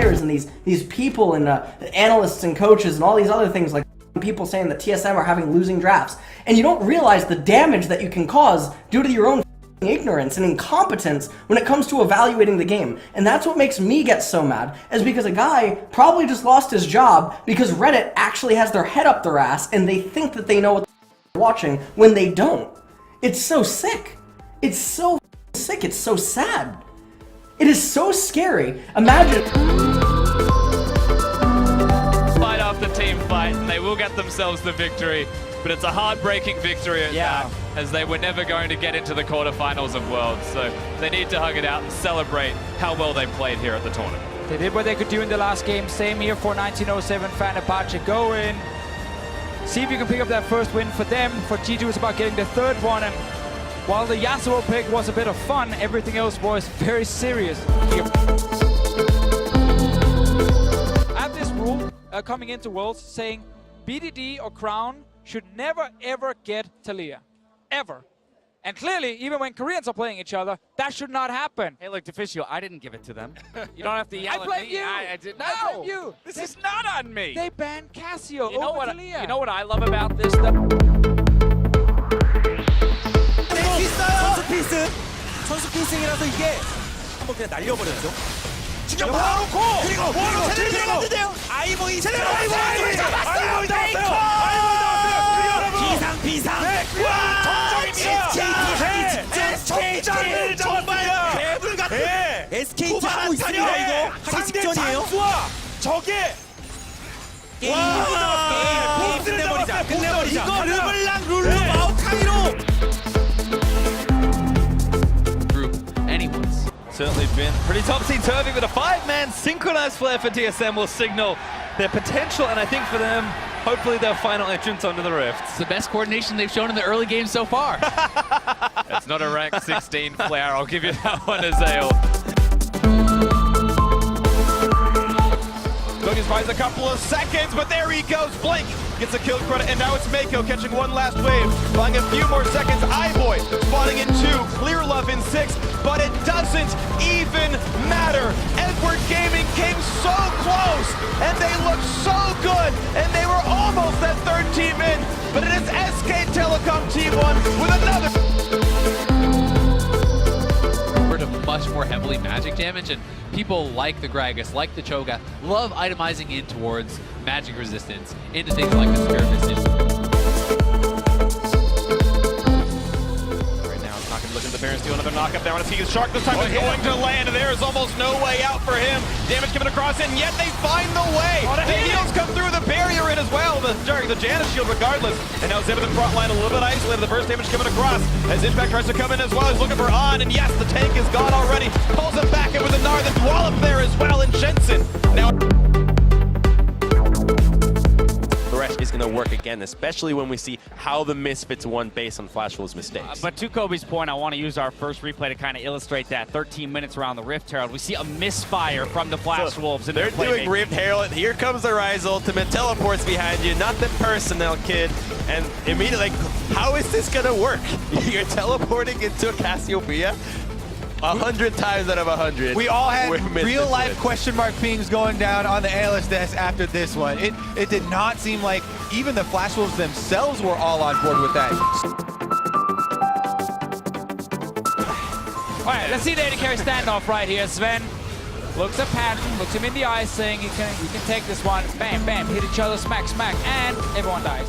players and these people and analysts and coaches and all these other things, like people saying that TSM are having losing drafts, and you don't realize the damage that you can cause due to your own ignorance and incompetence when it comes to evaluating the game. And that's what makes me get so mad, is because a guy probably just lost his job because Reddit actually has their head up their ass and they think that they know what they're watching when they don't. It's so sick. It's so sick. It's so sad. It is so scary. Imagine. Fight after team fight, and they will get themselves the victory, but it's a heartbreaking victory at that, as they were never going to get into the quarterfinals of Worlds, so they need to hug it out and celebrate how well they played here at the tournament. They did what they could do in the last game. Same here for 1907 Fenerbahce. Go in, see if you can pick up that first win for them. For G2, it's about getting the third one, and while the Yasuo pick was a bit of fun, everything else was very serious. I have this rule coming into Worlds saying BDD or Crown should never ever get Taliyah. Ever. And clearly, even when Koreans are playing each other, that should not happen. Hey, look, Deficio, I didn't give it to them. You don't have to yell I blame at me. you! I did not. I blame you! This is not on me! They banned Cassio You know over what? Taliyah. You know what I love about this stuff? 선수 필승! 선수 필승이라서 이게 한번 그냥 날려버렸죠. 지금 바로 고! 그리고 제대로 들어갔는데요! 아이보이 제대로 아이보이 잡았어요! 비상! 정정입니다! 정장을 정말 개불 같은 SK 하고 있습니다 이거! 하기 직전이에요? 저게 게임 끝내버리자 이거 르블랑 룰루 마오카이로 Anyone's. Certainly been pretty topsy-turvy, but a five-man synchronized flare for TSM will signal their potential, and I think for them, hopefully their final entrance onto the Rift. It's the best coordination they've shown in the early game so far. It's not a rank 16 flare, I'll give you that one, Azael. Gogus buys a couple of seconds, but there he goes. Blink gets a kill credit, and now it's Mako catching one last wave. Buying a few more seconds. iBoy spawning in 2, Clear Love in 6, but it doesn't even matter. Edward Gaming came so close, and they looked so good, and they were almost that third team in, but it is SK Telecom Team 1 with another. Much more heavily magic damage, and people like the Gragas, like the Cho'Gath, love itemizing in towards magic resistance into things like the Spirit Mystic. Right now, it's not going to look at the Barons do another knock up there. I want to see his Shark this time is going to land, and there is almost no way out for him. Damage coming across, and yet they find the way. The heals come through, the barrier in as well. The Janus shield regardless. And now Zeb in the front line a little bit isolated. The burst damage coming across as Impact tries to come in as well. He's looking for On, and yes, the tank is gone already. Pulls him back in with a Gnar, then Dwallop there as well, and Jensen. Now Thresh is going to work again, especially when we see how the Misfits won based on Flash Wolves' mistakes. But to Kobe's point, I want to use our first replay to kind of illustrate that. 13 minutes around the Rift Herald. We see a misfire from the Flash Wolves. They're doing Rift Herald. Here comes the Rise ultimate. Teleports behind you. Not the personnel, kid. And immediately, like, how is this going to work? You're teleporting into a Cassiopeia? 100 times out of 100. We all had real-life question mark pings going down on the analyst desk after this one. It did not seem like even the Flash Wolves themselves were all on board with that. All right, let's see the AD carry standoff right here. Sven looks at Patton, looks him in the eyes, saying you can take this one. Bam, bam, hit each other, smack, smack, and everyone dies.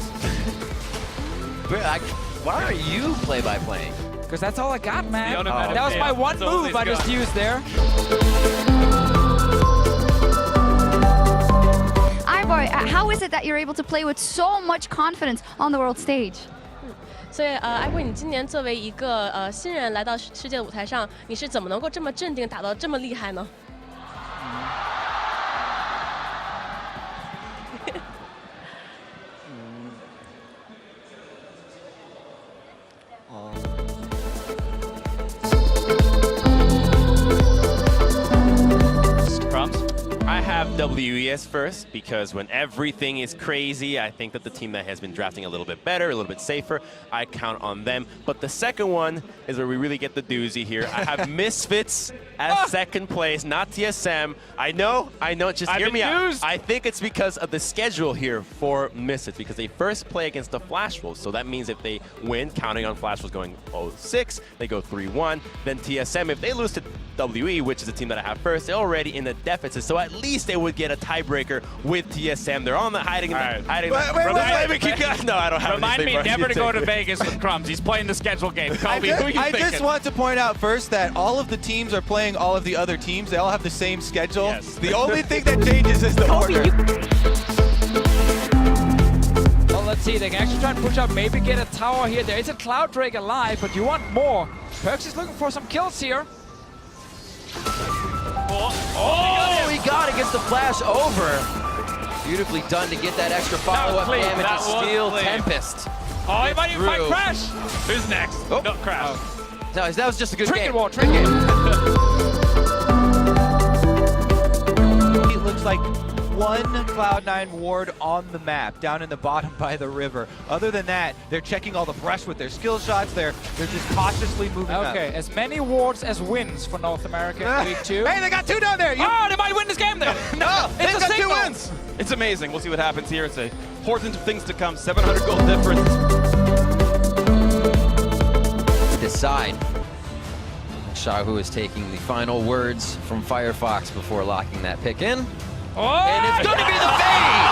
Why are you play-by-playing? Because that's all I got, man. That was my one move I just used there. iBoy, how is it that you're able to play with so much confidence on the world stage? 所以艾薇，你今年作为一个新人来到世界的舞台上，你是怎么能够这么镇定，打到这么厉害呢？ I have have WE as first because when everything is crazy, I think that the team that has been drafting a little bit better, a little bit safer, I count on them. But the second one is where we really get the doozy here. I have Misfits as second place, not TSM. I know, just hear me out. I think it's because of the schedule here for Misfits, because they first play against the Flash Wolves. So that means if they win, counting on Flash Wolves going 0-6, they go 3-1. Then TSM, if they lose to WE, which is the team that I have first, they're already in the deficit. So at least they would get a tiebreaker with TSM. They're on the hiding. No, I don't have Remind me anything never to go to Vegas with Crumbs. He's playing the schedule game. Kobe, who are you I thinking? just want to point out first that all of the teams are playing all of the other teams. They all have the same schedule. Yes. The only thing that changes is the order. Well, let's see. They can actually try and push up, maybe get a tower here. There is a Cloud Drake alive, but you want more. Perkz is looking for some kills here. Oh, he got it, gets the flash over. Beautifully done to get that extra follow-up damage and steal Tempest. Oh, he might even fight Crash. Who's next? Oh. Not Crash. No, that was just a good Trinket game. wall, Trinket. It looks like one Cloud9 ward on the map, down in the bottom by the river. Other than that, they're checking all the brush with their skill shots. They're just cautiously moving up. Okay, as many wards as wins for North America in week 2. Hey, they got 2 down there! Oh, they might win this game then! No, it's they've a got signal. 2 wins. It's amazing. We'll see what happens here. It's a portent of things to come. 700 gold difference. Decide. Xiaohu is taking the final words from Firefox before locking that pick in. Oh, And it's going to be the fade!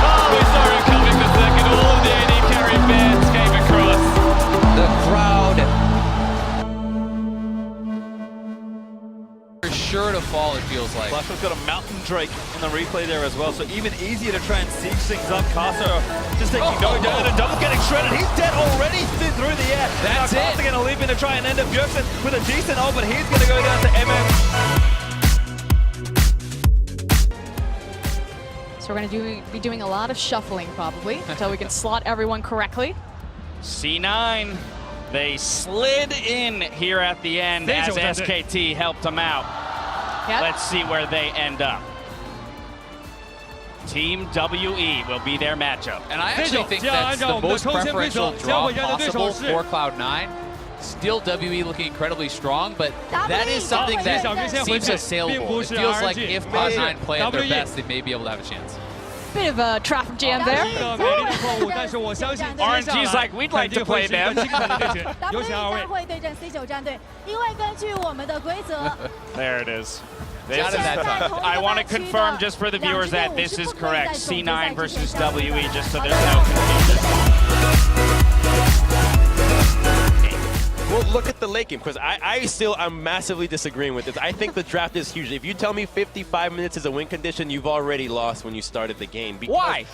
Oh, we saw him coming the second. All of the AD carry bands came across. The crowd They're sure to fall, it feels like. Flashman's got a Mountain Drake in the replay there as well, so even easier to try and siege things up. Kasa just taking no damage, and Double getting shredded. He's dead already through the air. That's now Kasa going to leap in to try and end up Bjergsen with a decent ult, but he's going to go down to MM. So we're going to be doing a lot of shuffling probably until we can slot everyone correctly. C9, they slid in here at the end as SKT helped them out. Yep. Let's see where they end up. Team WE will be their matchup. And I actually think that's the most preferential draw possible for Cloud9. Still WE looking incredibly strong, but that is something that seems assailable. It feels like if Cloud9 play at their best, they may be able to have a chance. Bit of a traffic jam there. RNG's like, we'd like to play them. There it is. I want to confirm just for the viewers that this is correct. C9 versus WE, just so there's no confusion. Well, look at the late game, because I'm massively disagreeing with this. I think the draft is huge. If you tell me 55 minutes is a win condition, you've already lost when you started the game. Why?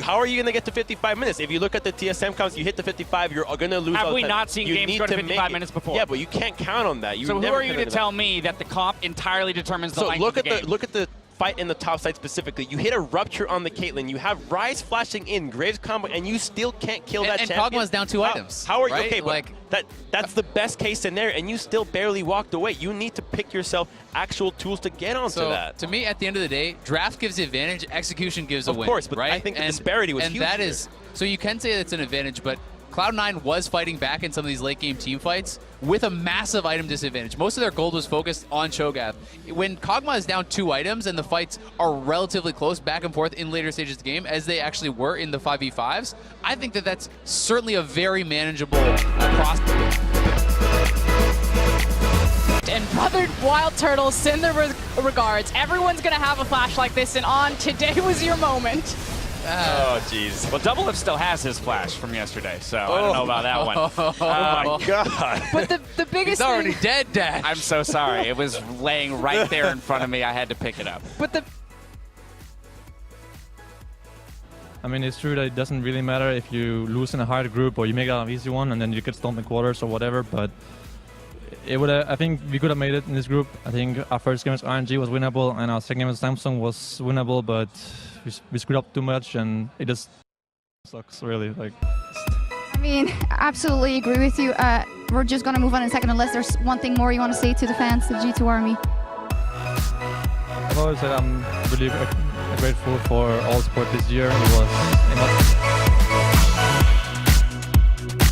How are you going to get to 55 minutes? If you look at the TSM counts, you hit the 55, you're going to lose. Have we not seen games go to 55 minutes before? Yeah, but you can't count on that. So who are you to tell me that the comp entirely determines the length of the game? Look at the fight in the top side specifically. You hit a Rupture on the Caitlyn. You have Ryze flashing in, Graves combo, and you still can't kill that champion. And Kog'Maw's down 2 items. How are you? Right? Okay, but that's the best case scenario, and you still barely walked away. You need to pick yourself actual tools to get onto that. To me, at the end of the day, draft gives the advantage, execution gives a win. Of course, but right? I think the disparity was huge. And that is, so you can say it's an advantage, but Cloud9 was fighting back in some of these late game team fights with a massive item disadvantage. Most of their gold was focused on Cho'Gath. When Kog'Maw is down 2 items and the fights are relatively close back and forth in later stages of the game, as they actually were in the 5v5s, I think that that's certainly a very manageable prospect. And Brother Wild Turtle, send their regards. Everyone's going to have a flash like this, and on today was your moment. Oh, jeez. Well, Doublelift still has his flash from yesterday, so I don't know about that one. Oh, my God. But the biggest He's already dead, Dad. I'm so sorry. It was laying right there in front of me. I had to pick it up. But I mean, it's true that it doesn't really matter if you lose in a hard group or you make it an easy one and then you get stomped in quarters or whatever, but it would. I think we could have made it in this group. I think our first game against RNG was winnable and our second game against Samsung was winnable, but we screwed up too much and it just sucks, really. I mean, absolutely agree with you. We're just going to move on in a second unless there's one thing more you want to say to the fans of G2 Army. I've always said I'm really grateful for all sport this year. It was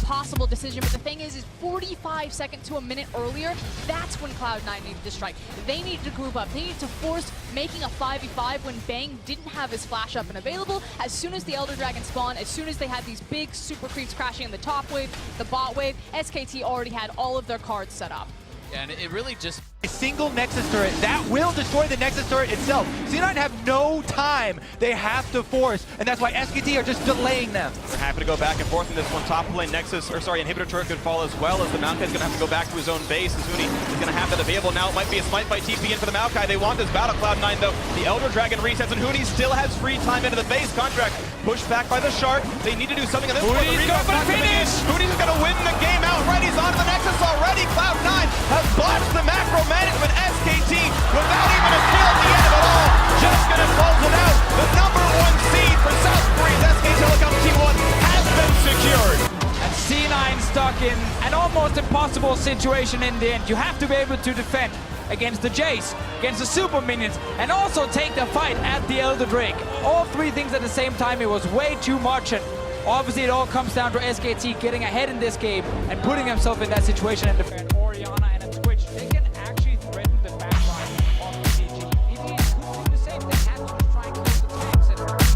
possible decision, but the thing is 45 seconds to a minute earlier, that's when Cloud9 needed to strike. They needed to group up. They needed to force making a 5v5 when Bang didn't have his flash up and available. As soon as the Elder Dragon spawned, as soon as they had these big super creeps crashing in the top wave, the bot wave, SKT already had all of their cards set up. Yeah, and it really just... A single Nexus turret, that will destroy the Nexus turret itself. C9 have no time. They have to force, and that's why SKT are just delaying them. They're happy to go back and forth in this one. Top lane Nexus, or sorry, Inhibitor turret could fall as well, as the Maokai is going to have to go back to his own base. As Huni is going to have that available now. It might be a smite by TP in for the Maokai. They want this battle. Cloud9 though. The Elder Dragon resets, and Huni still has free time into the base contract. Pushed back by the Shark. They need to do something in this one. Huni's going for the finish! Huni's going to win the game outright. He's on the Nexus already. Cloud9 have botched the macro management. SKT without even a kill at the end of it all. Just going to close it out. The #1 seed for South Korea's SK Telecom T1 has been secured. And C9 stuck in an almost impossible situation in the end. You have to be able to defend against the Jace, against the super minions, and also take the fight at the Elder Drake. All three things at the same time, it was way too much, and obviously it all comes down to SKT getting ahead in this game and putting himself in that situation and defend. Orianna and a Twitch, they can actually threaten the back line of the CG. EVE could do the same thing, has to try and close the tanks.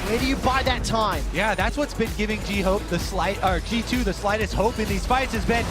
Where do you buy that time? Yeah, that's what's been giving G2 the slightest hope in these fights has been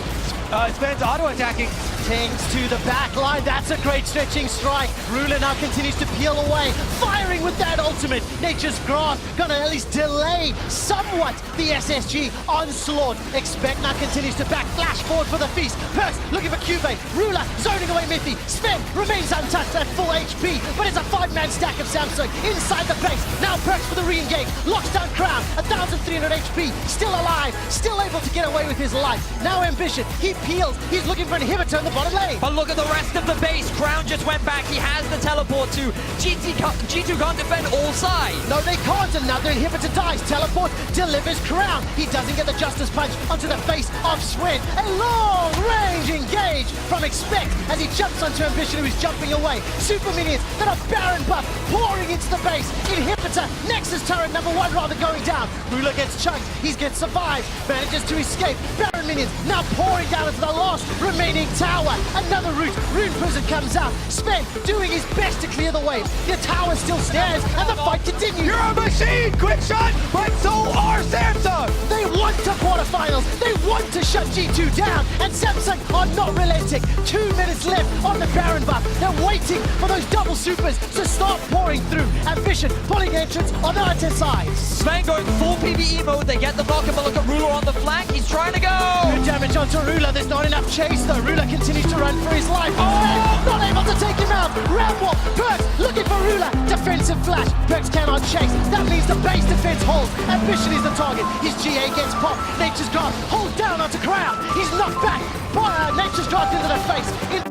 Sven's auto-attacking. Tings to the back line. That's a great stretching strike. Rula now continues to peel away, firing with that ultimate. Nature's Grasp gonna at least delay somewhat the SSG onslaught. Expect now continues to back flash forward for the feast. Perkz looking for Cubase. Rula zoning away Mithy. Sven remains untouched at full HP, but it's a 5-man stack of Samsung inside the base. Now Perkz for the re-engage. Locks down Crown. 1,300 HP. Still alive. Still able to get away with his life. Now Ambition. He peels. He's looking for an inhibitor in the bottom lane. But look at the rest of the base. Crown just went back. He has the teleport too. G2 can't defend all sides. No, they can't. Another inhibitor dies. Teleport delivers Crown. He doesn't get the Justice Punch onto the face of Sven. A long-range engage from Expect as he jumps onto Ambition, who is jumping away. Super minions that are Baron buff pouring into the base. Inhibitor, Nexus turret #1 rather going down. Rula gets chunked. He gets survived. Manages to escape. Baron minions now pouring down into the last remaining tower. Another route. Rune Prison comes out. Sven doing his best to clear the wave. The tower still stands and the fight continues. You're a machine! Quick shot! But so are Samsung! They want to quarterfinals. They want to shut G2 down. And Samsung are not relenting. 2 minutes left on the Baron buff. They're waiting for those double supers to start pouring through. Ambition pulling entrance on the right side. Sven going full PvE mode. They get the block, but look at Rula on the flank. He's trying to go! Good damage onto Rula. There's not enough chase though. Rula continues to run for his life. Oh! Not able to take him out. Ramble. Perkz looking for Rula. Defensive flash. Perkz cannot chase. That means the base defense holds. Ambition is the target. His GA gets popped. Nature's Grasp hold down onto Crown. He's knocked back. Nature's Grasp into the face.